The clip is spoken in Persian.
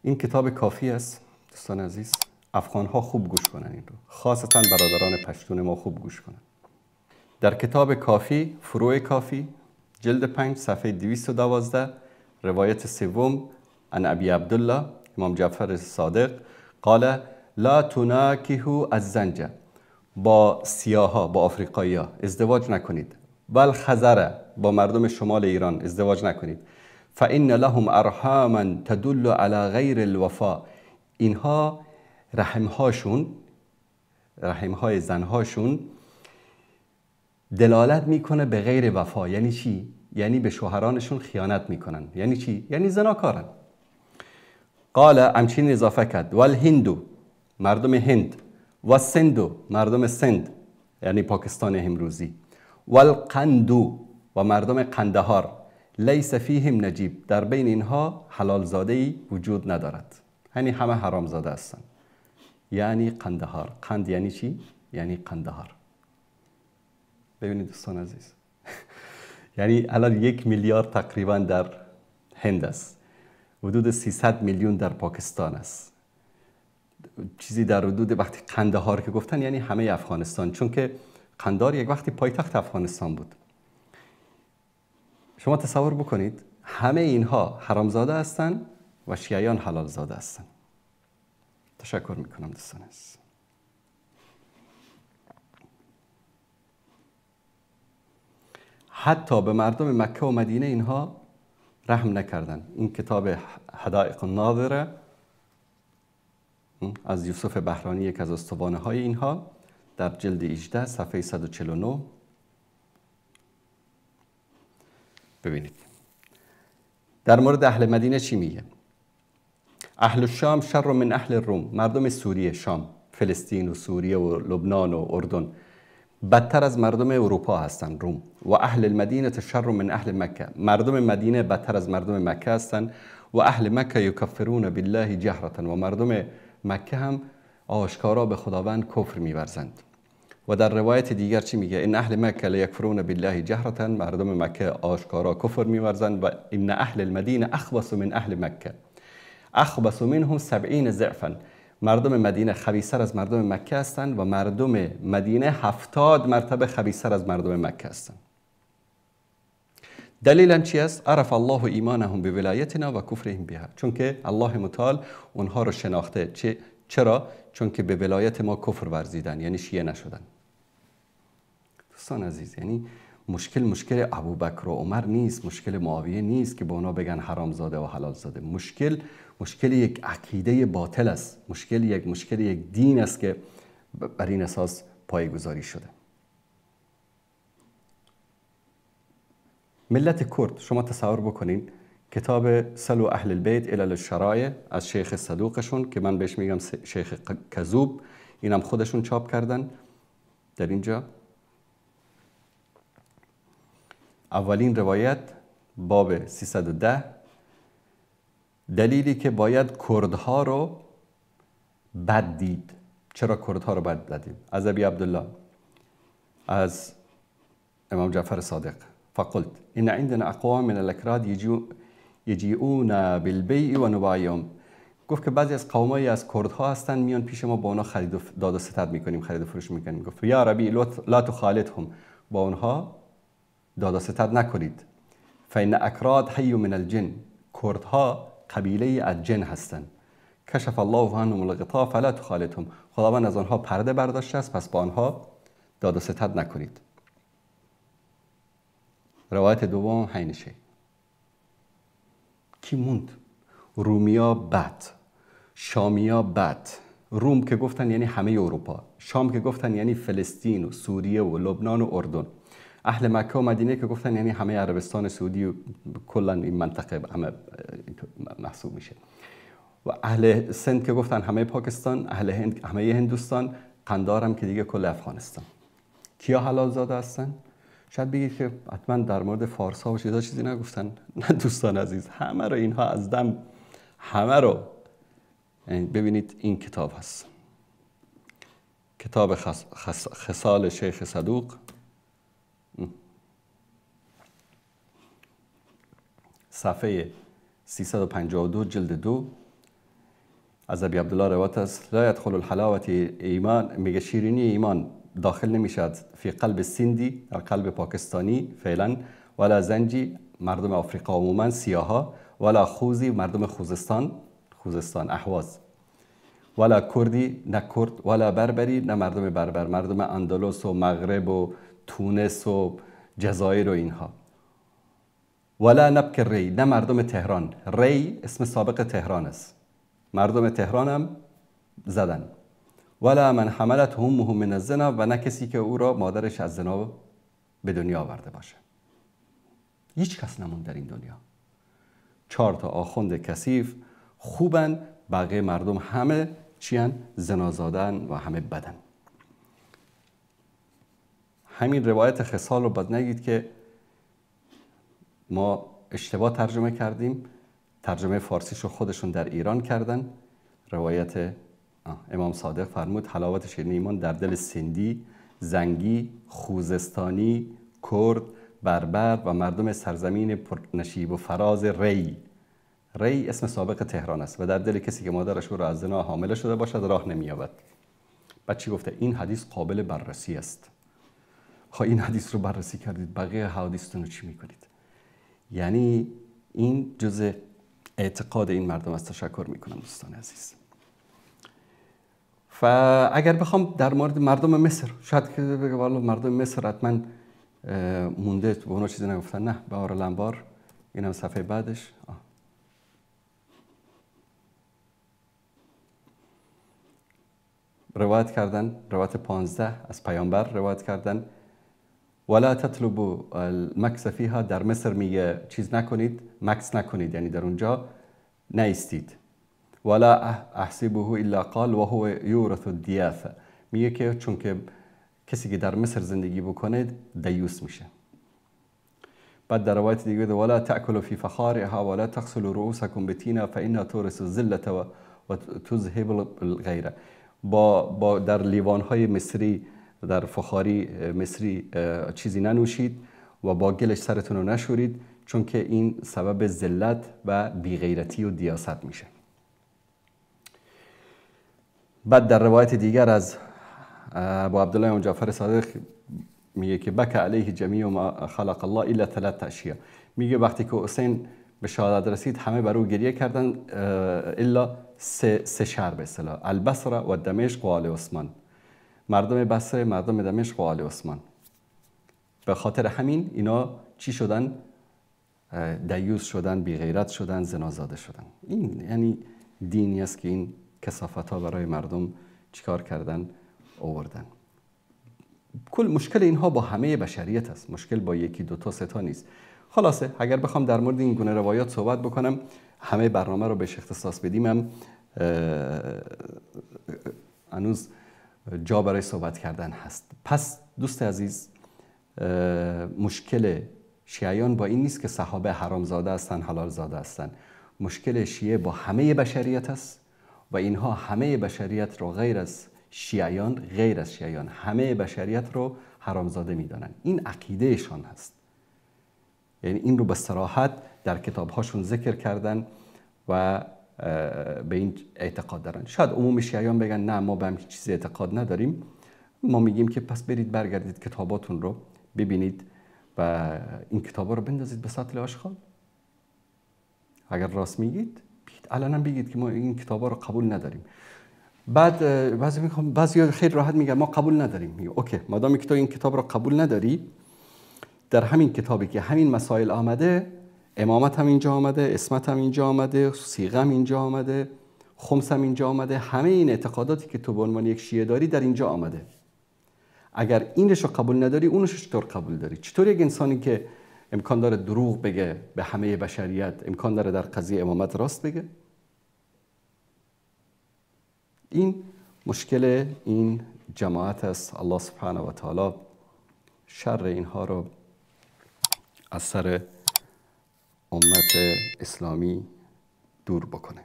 این کتاب کافی است دوستان عزیز. افغان ها خوب گوش کنن این رو، خاصتا برادران پشتون ما خوب گوش کنن. در کتاب کافی، فروع کافی، جلد 5 صفحه 212، روایت سوم عن ابی عبدالله امام جعفر صادق قال لا تناکحوا الزنج، با سیاها، با آفریقایی ها ازدواج نکنید. والخزر، با مردم شمال ایران ازدواج نکنید. فإن لهم ارحاما تدل على غیر الوفا، اینها رحمهای زنهاشون دلالت میکنه به غیر وفا. یعنی چی؟ یعنی به شوهرانشون خیانت میکنن. یعنی چی؟ یعنی زناکارن. قال همچنین اضافه کرد والهندو، مردم هند، و سندو، مردم سند یعنی پاکستان امروزی، والقندو، و مردم قندهار، لیس فیهم نجیب، در بین اینها حلال زاده ای وجود ندارد. یعنی همه حرام زاده هستن. یعنی قندهار. قند یعنی چی؟ یعنی قندهار. ببینید دوستان عزیز یعنی الان 1 میلیارد تقریبا در هند است، حدود 300 میلیون در پاکستان است، چیزی در حدود، وقتی قندهار که گفتن یعنی همه افغانستان، چون که قندهار یک وقتی پایتخت افغانستان بود. شما تصور بکنید همه اینها حرامزاده هستند و شیعیان حلال زاده هستند. تشکر میکنم دوستان عزیز. حتی به مردم مکه و مدینه اینها رحم نکردن. این کتاب حدائق الناظره از یوسف بهرانی، یک از استوانه های اینها، در جلد 18 صفحه 149. ببینید در مورد اهل مدینه چی میگه. اهل الشام شر من اهل الروم، مردم سوریه، شام، فلسطین و سوریه و لبنان و اردن بدتر از مردم اروپا هستند، روم. و اهل المدینه شر من اهل مکه، مردم مدینه بدتر از مردم مکه هستند. و اهل مکه یکفرون بالله جهرة، و مردم مکه هم آشکارا به خداوند کفر می‌ورزند. و در روایت دیگر چی میگه؟ ان اهل مکه لیکفرون بالله جهرة، مردم مکه آشکارا کفر می‌ورزند. و ان اهل المدینه اخبث من اهل مکه اخبث منهم 70 ضعفا، مردم مدینه خبیث‌تر از مردم مکه هستند و مردم مدینه 70 مرتبه خبیث‌تر از مردم مکه هستند. دلیلا چی است؟ عرف الله ایمانهم بولایتنا و کفرهم بها، چون که الله متعال اونها رو شناخته. چرا؟ چون که به ولایت ما کفر ورزیدن، یعنی شیعه نشدن. دوستان عزیز، یعنی مشکل ابوبکر و عمر نیست، مشکل معاویه نیست که به اونا بگن حرامزاده و حلال زاده. مشکل یک عقیده باطل است، مشکل یک دین است که بر این اساس پایه‌گذاری شده. ملت کرد، شما تصور بکنین کتاب سلو اهل البیت علل الشرایع از شیخ صدوقشون که من بهش میگم شیخ کذوب، اینم خودشون چاپ کردن. در اینجا اولین روایت باب 310، دلیلی که باید کردها رو بد دید. چرا کردها رو بد دید؟ از ابی عبدالله، از امام جعفر صادق. فقلت ان عندنا اقوام من الاکراد یجیئون بالبیع و نبایعهم، گفت که بعضی از قومایی از کردها هستن میان پیش ما، با اونا خرید و داد و ستد میکنیم، خرید و فروش میکنیم. گفت یا ربی لا تخالطهم، با اونها داد و ستد نکنید. فإن اکراد حی من الجن، کردها قبیله از جن هستند. کشف الله عنهم الغطاء فلا تخالطهم، خداوند از آنها پرده برداشته است، پس با آنها داد و ستد نکنید. روایت دوم حینشه. کی موند؟ رومیا بد، شامیا بد. روم که گفتن یعنی همه اروپا، شام که گفتن یعنی فلسطین و سوریه و لبنان و اردن، اهل مکه و مدینه که گفتن یعنی همه عربستان سعودی و کلا این منطقه همه محسوب میشه. و اهل سند که گفتن همه پاکستان، اهل هند همه هندوستان، قندهار هم که دیگه کل افغانستان. کیا حلال زاده هستن؟ شاید بگید که حتما در مورد فارس ها و چیزی نگفتن. نه دوستان عزیز، همه رو اینها از دم، همه رو ببینید. این کتاب هست، کتاب خصال شیخ صدوق، صفحه 352 جلد 2، از ابی عبدالله روایت است لا يدخل الحلاوه ایمان، میگه شیرینی ایمان داخل نمیشد فی قلب سندی، در قلب پاکستانی فعلا، ولا زنجی مردم آفریقا عموما سیاها، ولا خوزی مردم خوزستان اهواز، ولا کردی نه کرد، ولا بربری نه مردم بربر، مردم اندلس و مغرب و تونس و جزایر و اینها، ولا نبک ری نه مردم تهران. ری اسم سابق تهران است، مردم تهران هم زدن. ولا من حملت همه من الزنا و نه کسی که او را مادرش از زنا به دنیا آورده باشه. هیچ کس نموند در این دنیا. 4 تا آخوند کثیف خوبن، بقیه مردم همه چیان؟ زنا زادن و همه بدن. همین روایت خصال رو باید نگید که ما اشتباه ترجمه کردیم، ترجمه فارسیشو خودشون در ایران کردن. روایت امام صادق فرمود حلاوت شیرین ایمان در دل سندی، زنگی، خوزستانی، کرد، بربر و مردم سرزمین نشیب و فراز ری. ری اسم سابق تهران است و در دل کسی که مادرش او را از زنا حامله شده باشد راه نمی‌یابد. بعد چی گفته؟ این حدیث قابل بررسی است. این حدیث رو بررسی کردید، بقیه حدیثتون رو چی میکنید؟ یعنی این جزء اعتقاد این مردم است. تشکر میکنم دوستان عزیز. و اگر بخوام در مورد مردم مصر، شاید که بگه والا مردم مصر حتما مونده به اونا چیزی نگفتن. نه، بهار الانبار اینم صفحه بعدش. روایت کردن، روایت 15 از پیامبر روایت کردن ولا تطلبوا المکث فیها، در مصر میگه چیز نکنید، مکث نکنید، یعنی در اونجا نیستید. ولا احسبه الا قال وهو یورث الدیاثه، میگه که چون که کسی که در مصر زندگی بکنه دیوس میشه. بعد در روایت دیگه ولا تاكلوا فی فخارها ولا تغسلوا رؤوسكم بطینا فانها تورث الذله و تذهب الغیره. با در لیوانهای مصری، در فخاری مصری چیزی ننوشید و با گلش سرتون رو نشورید، چون که این سبب ذلت و بیغیرتی و دیاست میشه. بعد در روایت دیگر از ابو عبدالله امام جعفر صادق میگه که بک علیه جمیع ما خلق الله الا 3 اشیاء. میگه وقتی که حسین به شهادت رسید همه بر او گریه کردن الا 3 شهر به اصطلاح، البصره و دمشق و آل عثمان. مردم بصره، مردم دمشق و آل عثمان. به خاطر همین اینا چی شدن؟ دیوس شدن، بی غیرت شدن، زنازاده شدن. این یعنی دینی است که این کثافت ها برای مردم چیکار کردن؟ آوردن. کل مشکل اینها با همه بشریت است، مشکل با 1 2 تا 3 تا نیست. خلاصه اگر بخوام در مورد این گونه روایات صحبت بکنم همه برنامه رو بهش اختصاص بدیم هم هنوز جا برای صحبت کردن هست. پس دوست عزیز، مشکل شیعیان با این نیست که صحابه حرامزاده هستن، حلال زاده هستن. مشکل شیعه با همه بشریت است و اینها همه بشریت رو غیر از شیعیان همه بشریت رو حرامزاده میدانن. این عقیدهشان هست، یعنی این رو به صراحت در کتابهاشون ذکر کردن و به این اعتقاد دارن. شاید عموم شیعیان بگن نه ما به همین چیزی اعتقاد نداریم. ما میگیم که پس برید برگردید کتاباتون رو ببینید و این کتابا رو بندازید به سطل آشغال. اگر راست میگید الان بگید که ما این کتابا رو قبول نداریم. بعد بعضی خیلی راحت میگن ما قبول نداریم. میگه اوکی، مادامی که تو این کتاب رو قبول نداری، در همین کتابی که همین مسائل آمده، امامت هم اینجا آمده، اسمت هم اینجا آمده، صیغه هم اینجا آمده، خمس هم اینجا آمده، همه این اعتقاداتی که تو به عنوان یک شیعه داری در اینجا آمده. اگر اینش رو قبول نداری اونش چطور قبول داری؟ چطور یک انسانی که امکان داره دروغ بگه به همه بشریت، امکان داره در قضیه امامت راست بگه؟ این مشکل این جماعت است. الله سبحانه و تعالی شر اینها رو از سر امت اسلامی دور بکنه.